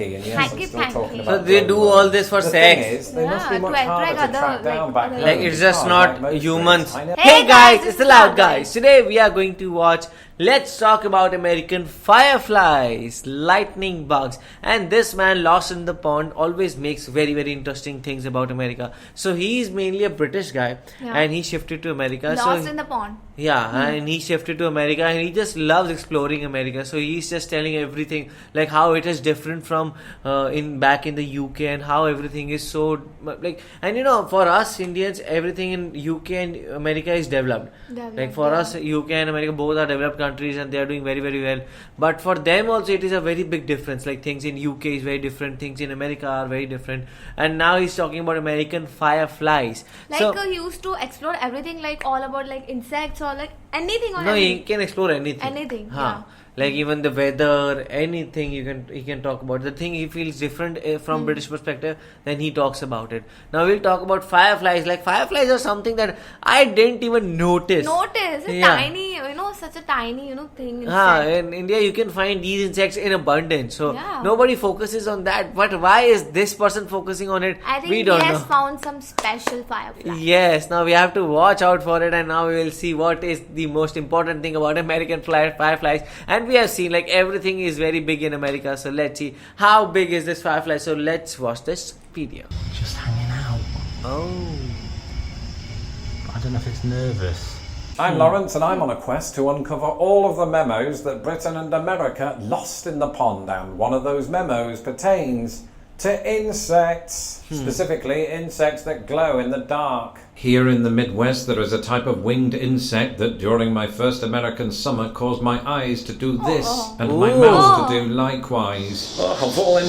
And yes, I'm still talking So about they do all this for the sex. thing is, they must be much harder to track down back home. Like it's just Like not most humans. Brits. Hey guys, it's the Loud Guys. Today we are going to watch Let's Talk About American Fireflies, Lightning Bugs. And this man lost in the pond always makes very interesting things about America. So he is mainly a British guy and he shifted to America. Lost in the pond. Yeah, and he shifted to America and he just loves exploring America. So he's just telling everything, like how it is different from back in the UK and how everything is so like, and you know, for us Indians, everything in UK and America is developed. Like for us, UK and America both are developed countries and they are doing very well. But for them also it is a very big difference. Like things in UK is very different, things in America are very different. And now he's talking about American Fireflies. Like So, he used to explore everything, like all about like insects or like anything or no, anything. he can explore anything. Anything, yeah. Like even the weather, anything he can talk about. The thing he feels different from British perspective, then he talks about it. Now we'll talk about fireflies. Like fireflies are something that I didn't even notice. It's tiny, such a tiny, thing. In India you can find these insects in abundance. So nobody focuses on that. But why is this person focusing on it? I think we don't he has know. found some special firefly. Yes, now we have to watch out for it, and now we will see what is the most important thing about American fireflies. And we have seen like everything is very big in America, so let's see how big is this firefly. So let's watch this video. Just hanging out. Oh, I don't know if it's nervous. I'm Lawrence and I'm on a quest to uncover all of the memos that Britain and America lost in the pond, and one of those memos pertains to insects, specifically insects that glow in the dark. Here in the Midwest, there is a type of winged insect that during my first American summer caused my eyes to do this and my mouth to do likewise. I'm falling.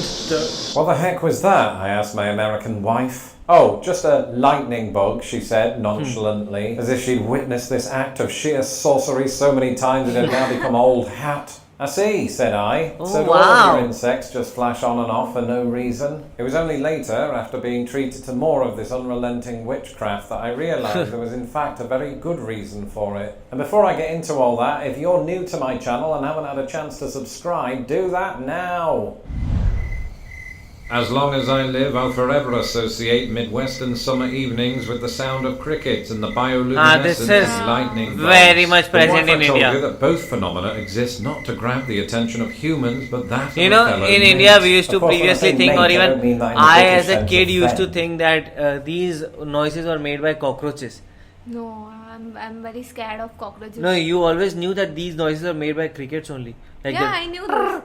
What the heck was that? I asked my American wife. Oh, just a lightning bug, she said nonchalantly, as if she'd witnessed this act of sheer sorcery so many times it had now become old hat. I see, said I. So do all of your insects just flash on and off for no reason? It was only later, after being treated to more of this unrelenting witchcraft, that I realised there was in fact a very good reason for it. And before I get into all that, if you're new to my channel and haven't had a chance to subscribe, do that now. As long as I live, I'll forever associate Midwestern summer evenings with the sound of crickets and the bioluminescence of lightning bugs. Very much present in I told India. you that both phenomena exist not to grab the attention of humans, but that you of know, fellow in mates. India we used to Of course, when I previously say think, mate, or I don't even mean that in the I British as a sense kid of used to friend. think that these noises were made by cockroaches. No, I'm very scared of cockroaches. No, you always knew that these noises are made by crickets only. Like I knew this.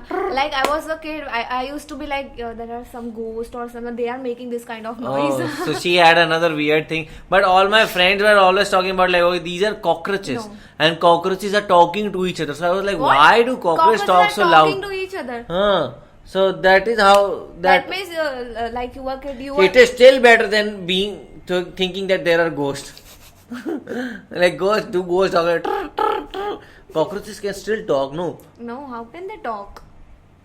Like I was a kid, I used to be like, there are some ghosts or something, they are making this kind of noise. Oh, so she had another weird thing. But all my friends were always talking about like, oh, these are cockroaches. No. And cockroaches are talking to each other. So I was like, What? why do cockroaches talk so are loud? talking to each other. So that is how That means like you were a kid, it is still better than thinking that there are ghosts. Like ghosts talk. Cockroaches can still talk, no? No, how can they talk?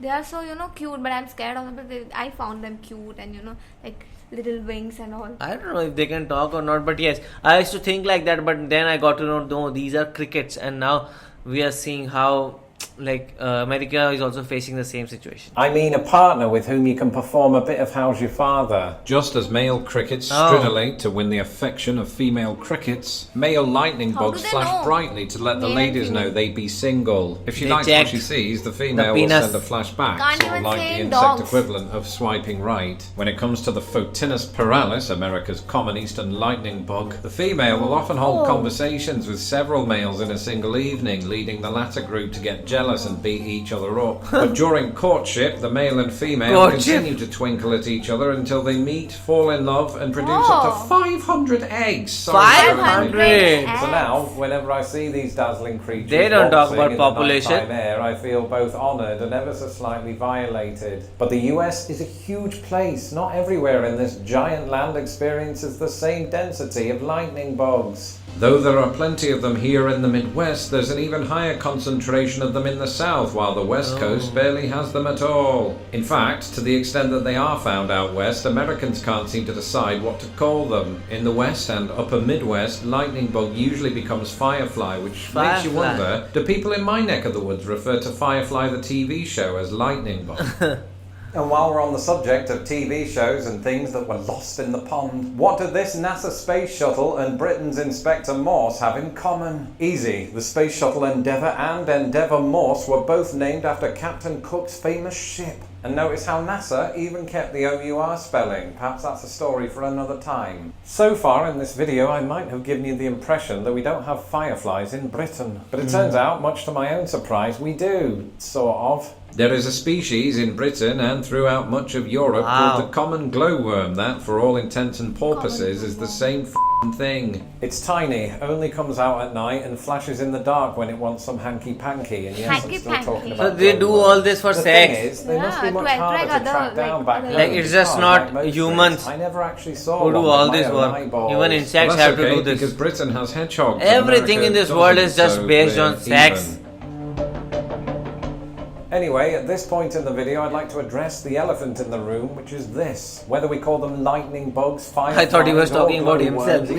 They are so, cute, but I'm scared of them. But I found them cute and, like little wings and all. I don't know if they can talk or not, but yes, I used to think like that, but then I got to know, no, these are crickets, and now we are seeing how like America is also facing the same situation. I mean a partner with whom you can perform a bit of How's Your Father. Just as male crickets stridulate to win the affection of female crickets, male lightning How bugs do they flash know? brightly to let the Male ladies and know female. they be single. If she They likes check what she sees, the female the will penis. send a flash back, Can't sort of even like say the insect dogs. equivalent of swiping right. When it comes to the Photinus piralis, America's common eastern lightning bug, the female will often hold conversations with several males in a single evening, leading the latter group to get jealous and beat each other up. But during courtship, the male and female continue to twinkle at each other until they meet, fall in love, and produce up to 500 eggs. Sorry, 500! So now, whenever I see these dazzling creatures They don't talk waltzing about in the population. nighttime air, I feel both honoured and ever so slightly violated. But the US is a huge place. Not everywhere in this giant land experiences the same density of lightning bugs. Though there are plenty of them here in the Midwest, there's an even higher concentration of them in the South, while the West Coast barely has them at all. In fact, to the extent that they are found out West, Americans can't seem to decide what to call them. In the West and Upper Midwest, lightning bug usually becomes firefly, which makes you wonder, do people in my neck of the woods refer to Firefly the TV show as lightning bug? And while we're on the subject of TV shows and things that were lost in the pond, what do this NASA space shuttle and Britain's Inspector Morse have in common? Easy. The space shuttle Endeavour and Endeavour Morse were both named after Captain Cook's famous ship. And notice how NASA even kept the OUR spelling. Perhaps that's a story for another time. So far in this video, I might have given you the impression that we don't have fireflies in Britain. But it turns out, much to my own surprise, we do, sort of. There is a species in Britain and throughout much of Europe called the common glowworm that, for all intents and purposes, is the same f***ing thing. It's tiny, only comes out at night and flashes in the dark when it wants some hanky-panky. And yes, I'm still talking about So they do all this for the sex. thing is, they must be much harder to track down back then. Like, it's just not humans I never actually saw who do one all with this my own work. eyeballs. Even insects have to do this. Because Britain has hedgehogs. Everything America in this world is doesn't, just so based they're on sex. even. Anyway, at this point in the video, I'd like to address the elephant in the room, which is this. Whether we call them lightning bugs, fireflies, I thought he was talking about himself.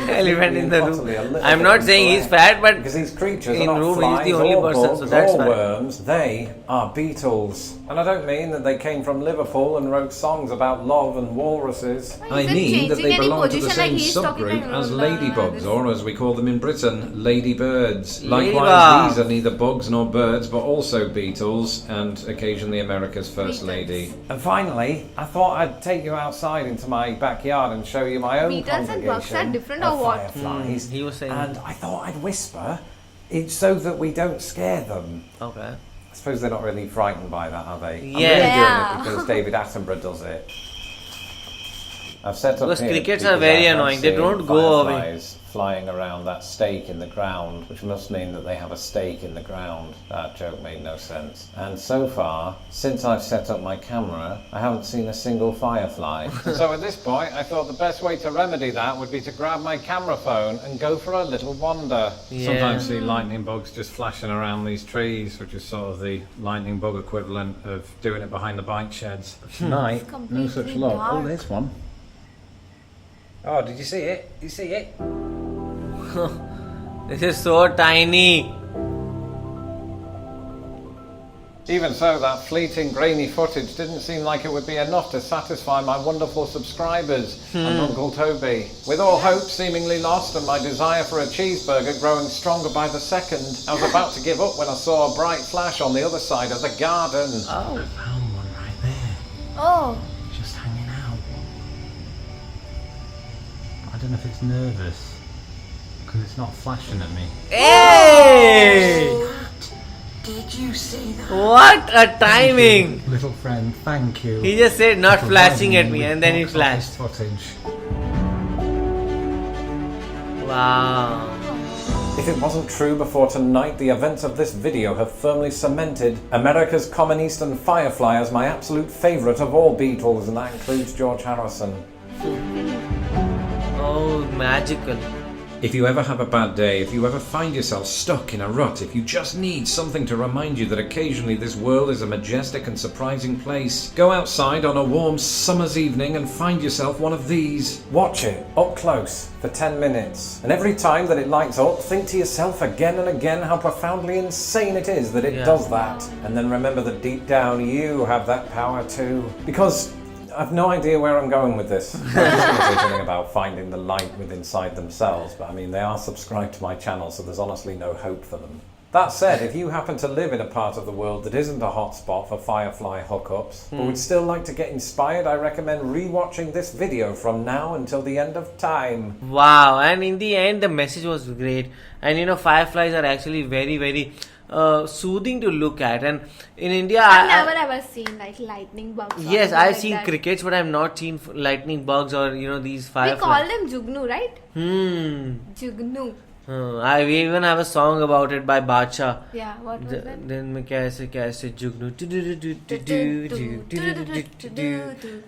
Elephant in the room. I'm not saying he's fat, but because these creatures in are not room flies he's the only or person, bugs so that's or fine. worms. They are beetles. And I don't mean that they came from Liverpool and wrote songs about love and walruses. I mean that they belong to the same subgroup as ladybugs, or as we call them in Britain, ladybirds. Likewise, these are neither bugs nor birds, but also beetles, and occasionally America's first lady. And finally, I thought I'd take you outside into my backyard and show you my own Beetles and congregation bugs are different of or what? fireflies. He was saying. And I thought I'd whisper, it's so that we don't scare them. Okay. I suppose they're not really frightened by that, are they? Yeah. I'm really doing it because David Attenborough does it. I've set up Because here crickets are because very I have annoying. They seen don't go away. fireflies flying around that stake in the ground, which must mean that they have a stake in the ground. That joke made no sense. And so far, since I've set up my camera, I haven't seen a single firefly. So at this point, I thought the best way to remedy that would be to grab my camera phone and go for a little wander. Yeah. Sometimes see lightning bugs just flashing around these trees, which is sort of the lightning bug equivalent of doing it behind the bike sheds. Tonight, no such completely luck. dark. Oh, there's one. Oh, did you see it? Did you see it? This is so tiny. Even so, that fleeting grainy footage didn't seem like it would be enough to satisfy my wonderful subscribers and Uncle Toby. With all hope seemingly lost and my desire for a cheeseburger growing stronger by the second, I was about to give up when I saw a bright flash on the other side of the garden. Oh. I found one right there. Oh, Just hanging out. I don't know if it's nervous. Because it's not flashing at me. Hey! Did you see that? What a timing! Little friend, thank you. He just said not For flashing at providing me with and then he box office flashed. Footage. Wow. If it wasn't true before tonight, the events of this video have firmly cemented America's common eastern firefly as my absolute favourite of all beetles, and that includes George Harrison. Oh, magical. If you ever have a bad day, if you ever find yourself stuck in a rut, if you just need something to remind you that occasionally this world is a majestic and surprising place, go outside on a warm summer's evening and find yourself one of these. Watch it up close for 10 minutes, and every time that it lights up, think to yourself again and again how profoundly insane it is that it does that. And then remember that deep down you have that power too. Because I've no idea where I'm going with this. I was just going to say something about finding the light within inside themselves, but I mean, they are subscribed to my channel, so there's honestly no hope for them. That said, if you happen to live in a part of the world that isn't a hotspot for firefly hookups, but would still like to get inspired, I recommend rewatching this video from now until the end of time. Wow. And in the end, the message was great. And you know, fireflies are actually very, very soothing to look at. And in India, I've never ever seen like lightning bugs. or yes, something I've like seen that. crickets, but I've not seen lightning bugs or you know these We fireflies. call them jugnu, right? Hmm. Jugnu. We even have a song about it by Bacha. Yeah, what was that? Then मैं कैसे जुगनू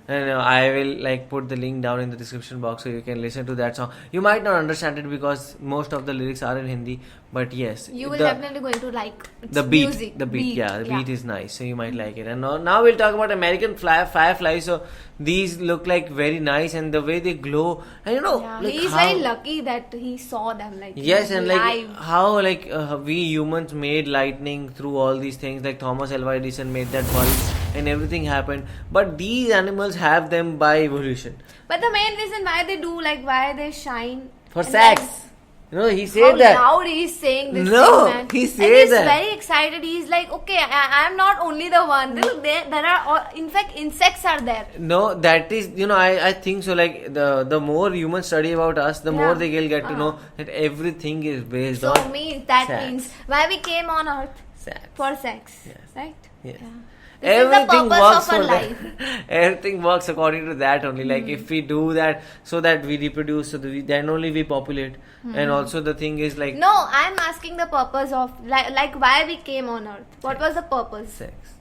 and I will like put the link down in the description box so you can listen to that song. You might not understand it because most of the lyrics are in Hindi, but yes, You will definitely going to like its the beat, music. the beat is nice, so you might like it. And now we'll talk about American Fireflies. So these look like very nice, and the way they glow, and Yeah, like he's how, very lucky that he saw them like yes, and like live. how like we humans made lightning through all these things. Like Thomas Alva Edison made that bulb, and everything happened. But these animals have them by evolution But the main reason why they do, like why they shine for and sex. then- He How said that. loud he's saying this No, thing, man. he And said he's that. very excited. He's like, okay, I'm not only the one. Look, there are, in fact, insects are there. No, that is, I think so. Like the more humans study about us, the more they will get to know that everything is based So on that sex. means why we came on earth sex. for sex, Yes. right? Yes. Yeah. This is the purpose works of our for life. that. Everything works according to that only. Like if we do that so that we reproduce, so that then only we populate. And also the thing is like No, I'm asking the purpose of like why we came on earth. What was the purpose? sex.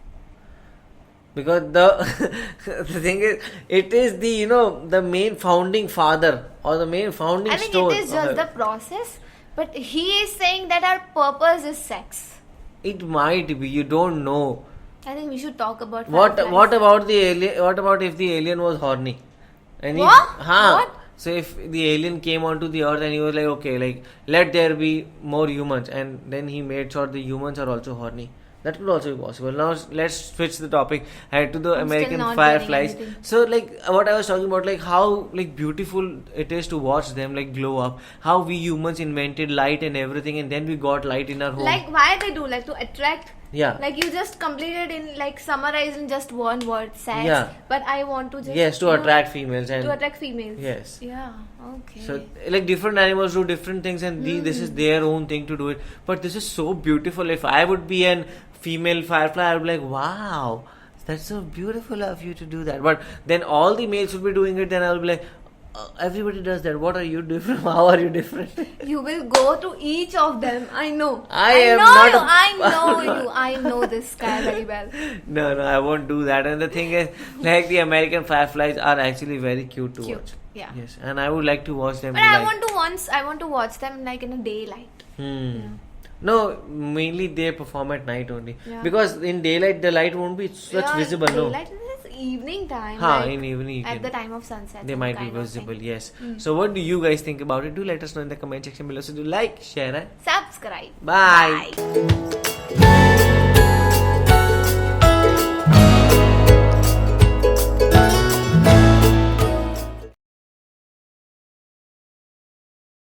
Because the thing is, it is the the main founding father or the main founding I think stone. it is just the process, but he is saying that our purpose is sex. It might be. You don't know. I think we should talk about What fireflies. about the alien? What about if the alien was horny? And What? What? So if the alien came onto the earth and he was like, okay, like let there be more humans, and then he made sure the humans are also horny. That could also be possible. Now let's switch the topic to the I'm American still not Fireflies. getting anything. So like what I was talking about, like how like beautiful it is to watch them like glow up. How we humans invented light and everything, and then we got light in our home. Like why they do, like to attract. Yeah. Like you just completed in like summarize in just one word, sex. Yeah. But I want to just Yes, to attract females and to attract females. Yes. Yeah. Okay. So, like different animals do different things, and this is their own thing to do it. But this is so beautiful. If I would be an female firefly, I would be like, wow, that's so beautiful of you to do that. But then all the males would be doing it, then I will be like, everybody does that. What are you different? How are you different? You will go to each of them. I know. I am know not you. a- I know you. I know this guy very well. No, I won't do that. And the thing is, like the American fireflies are actually very cute to watch. Yeah. Yes, and I would like to watch them. But I want to watch them like in a daylight. No, mainly they perform at night only. Yeah. Because in daylight the light won't be such Yeah, visible. No. daylight is evening time. Ha, like in evening you at can- the time of sunset. They some might be kind of visible, thing. yes. So what do you guys think about it? Do let us know in the comment section below. So do like, share, and Subscribe. bye. Bye.